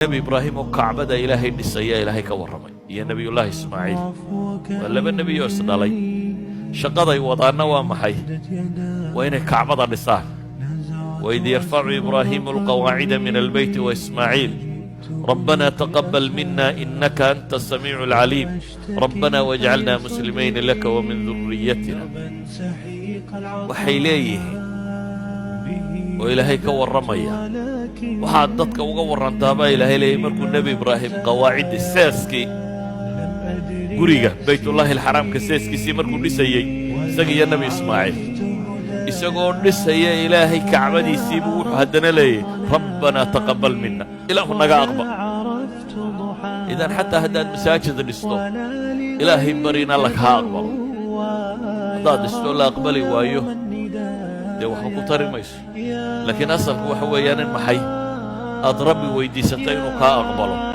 نبي إبراهيم وكعبة إلهي نسيا إلهي كورمي يا نبي الله إسماعيل ولا النبي يوسف علي شقضي وضعنا ومحي وين كعبة نساه وإذ يرفع إبراهيم القواعد من البيت وإسماعيل ربنا تقبل منا إنك أنت السميع العليم ربنا واجعلنا مسلمين لك ومن ذريتنا وحيليه وإلهي كورميا waxaad dadka uga warantaaba ilaahay leeyahay markuu nabi ibraahim qawaacid saaski guriga baytullaahi alxaraamka saaskiisii markuu dhisayay isaga nabi ismaaciil isagoo dhisaya ilaahay kacbadiisii buu wuxuu hadana leeyahay rabbana taqabbal minna ilaahu naga aqbal idan hatta haddaad masaajid dhisto ilaahay barina laka aqbal haddaad dhisto la aqbali waayo dee waxba ku tari mayso laakiin asalku waxa weeyaan in maxay aad rabbi weydiisatay inuu kaa aqbalo